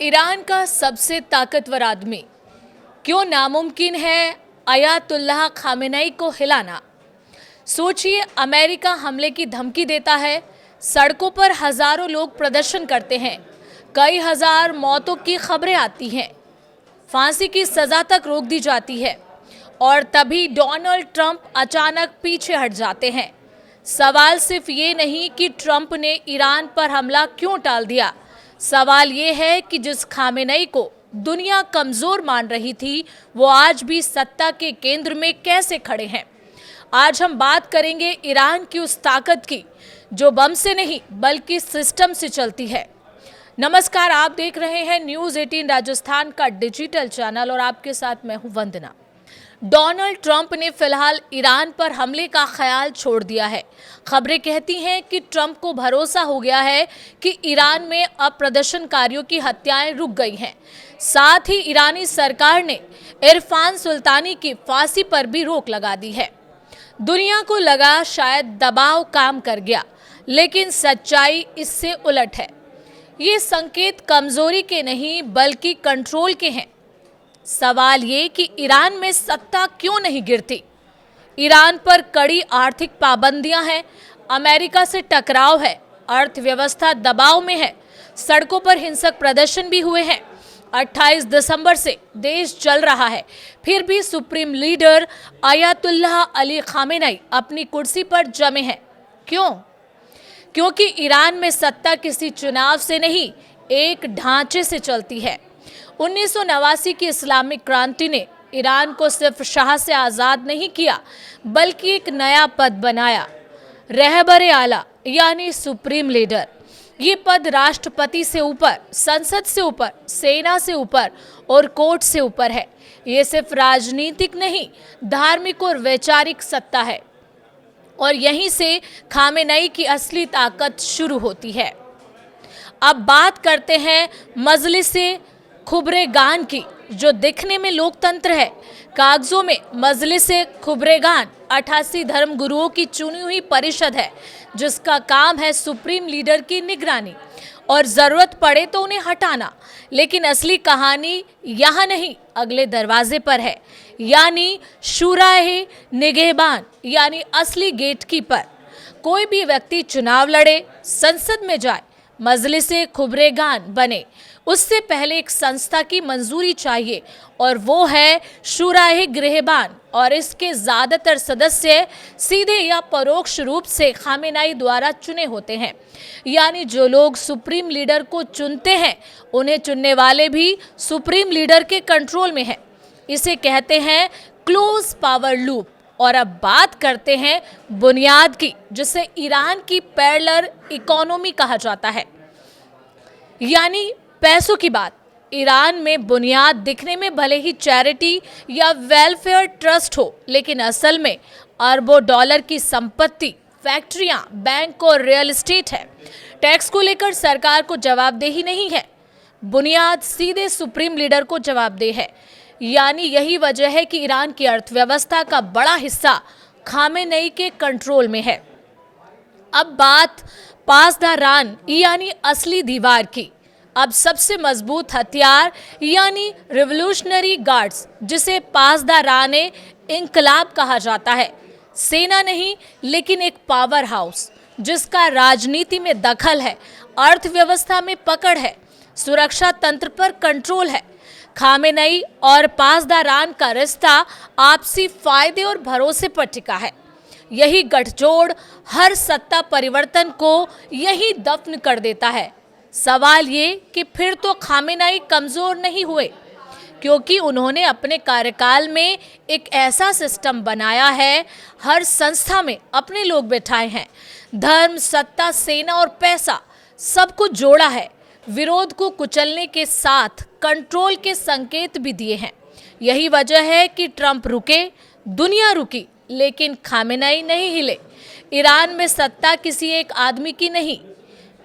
Iran का सबसे ताकतवर आदमी, क्यों नामुमकिन है अयातुल्लाह खामेनेई को हिलाना। सोचिए, अमेरिका हमले की धमकी देता है, सड़कों पर हजारों लोग प्रदर्शन करते हैं, कई हजार मौतों की खबरें आती हैं, फांसी की सजा तक रोक दी जाती है और तभी डोनाल्ड ट्रंप अचानक पीछे हट जाते हैं। सवाल सिर्फ ये नहीं कि ट्रंप ने ईरान पर हमला क्यों टाल दिया, सवाल ये है कि जिस खामेनेई को दुनिया कमजोर मान रही थी, वो आज भी सत्ता के केंद्र में कैसे खड़े हैं। आज हम बात करेंगे ईरान की उस ताकत की जो बम से नहीं बल्कि सिस्टम से चलती है। नमस्कार, आप देख रहे हैं न्यूज़ 18 राजस्थान का डिजिटल चैनल और आपके साथ मैं हूं वंदना। डोनाल्ड ट्रंप ने फिलहाल ईरान पर हमले का ख्याल छोड़ दिया है। खबरें कहती हैं कि ट्रंप को भरोसा हो गया है कि ईरान में अब प्रदर्शनकारियों की हत्याएं रुक गई हैं। साथ ही ईरानी सरकार ने इरफान सुल्तानी की फांसी पर भी रोक लगा दी है। दुनिया को लगा शायद दबाव काम कर गया, लेकिन सच्चाई इससे उलट है। ये संकेत कमजोरी के नहीं बल्कि कंट्रोल के हैं। सवाल ये कि ईरान में सत्ता क्यों नहीं गिरती। ईरान पर कड़ी आर्थिक पाबंदियां हैं, अमेरिका से टकराव है, अर्थव्यवस्था दबाव में है, सड़कों पर हिंसक प्रदर्शन भी हुए हैं। 28 दिसंबर से देश चल रहा है, फिर भी supreme leader Ayatollah Ali Khamenei अपनी कुर्सी पर जमे हैं। क्यों? क्योंकि ईरान में सत्ता किसी चुनाव से नहीं, एक ढांचे से चलती है। 1989 की इस्लामिक क्रांति ने ईरान को सिर्फ शाह से आज़ाद नहीं किया, बल्कि एक नया पद बनाया, रहबर आला यानी सुप्रीम लीडर। ये पद राष्ट्रपति से ऊपर, संसद से ऊपर, सेना से ऊपर और कोर्ट से ऊपर है। ये सिर्फ राजनीतिक नहीं, धार्मिक और वैचारिक सत्ता है। और यहीं से खामेनेई की असली ताकत शुरू होती है। अब बात करते हैं मजलिसे खुबरेगान की, जो दिखने में लोकतंत्र है। कागजों में मजलिसे खुबरेगान 88 धर्म गुरुओं की चुनी हुई परिषद है, जिसका काम है सुप्रीम लीडर की निगरानी और जरूरत पड़े तो उन्हें हटाना। लेकिन असली कहानी यहाँ नहीं, अगले दरवाजे पर है, यानी शुराए निगहबान यानी असली गेटकीपर। कोई भी व्यक्ति चुनाव लड़े, संसद में जाए, मजलिसे खुबरेगान बने, उससे पहले एक संस्था की मंजूरी चाहिए और वो है शुराए निगहबान। और इसके ज्यादातर सदस्य सीधे या परोक्ष रूप से खामेनेई द्वारा चुने होते हैं। यानी जो लोग सुप्रीम लीडर को चुनते हैं, उन्हें चुनने वाले भी सुप्रीम लीडर के कंट्रोल में हैं। इसे कहते हैं क्लोज पावर लूप। और अब बात करते हैं बुनियाद की, जिसे ईरान की पैरेलल इकोनॉमी कहा जाता है, यानी पैसों की बात। ईरान में बुनियाद दिखने में भले ही चैरिटी या वेलफेयर ट्रस्ट हो, लेकिन असल में अरबों डॉलर की संपत्ति, फैक्ट्रियां, बैंक और रियल एस्टेट है। टैक्स को लेकर सरकार को जवाबदेही नहीं है, बुनियाद सीधे सुप्रीम लीडर को जवाबदेह है। यानी यही वजह है कि ईरान की अर्थव्यवस्था का बड़ा हिस्सा खामेनेई के कंट्रोल में है। अब बात पासदारान यानी असली दीवार की। अब सबसे मजबूत हथियार यानी रिवोल्यूशनरी गार्ड्स, जिसे पासदारान इंकलाब कहा जाता है, सेना नहीं लेकिन एक पावर हाउस जिसका राजनीति में दखल है, अर्थव्यवस्था में पकड़ है, सुरक्षा तंत्र पर कंट्रोल है। खामेनेई और पासदारान का रिश्ता आपसी फायदे और भरोसे पर टिका है। यही गठजोड़ हर सत्ता परिवर्तन को यही दफन कर देता है। सवाल ये कि फिर तो खामेनेई कमजोर नहीं हुए, क्योंकि उन्होंने अपने कार्यकाल में एक ऐसा सिस्टम बनाया है, हर संस्था में अपने लोग बैठाए हैं, धर्म, सत्ता, सेना और पैसा सब कुछ जोड़ा है, विरोध को कुचलने के साथ कंट्रोल के संकेत भी दिए हैं। यही वजह है कि ट्रंप रुके, दुनिया रुकी, लेकिन खामेनेई नहीं हिले। ईरान में सत्ता किसी एक आदमी की नहीं,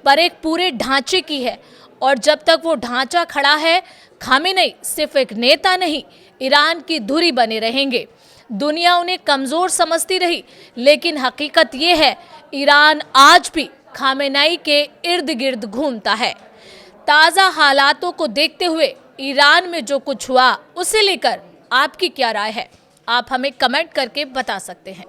पर एक पूरे ढांचे की है, और जब तक वो ढांचा खड़ा है, खामेनेई सिर्फ एक नेता नहीं, ईरान की धुरी बने रहेंगे। दुनिया उन्हें कमजोर समझती रही, लेकिन हकीकत ये है, ईरान आज भी खामेनेई के इर्द गिर्द घूमता है। ताज़ा हालातों को देखते हुए ईरान में जो कुछ हुआ उसे लेकर आपकी क्या राय है, आप हमें कमेंट करके बता सकते हैं।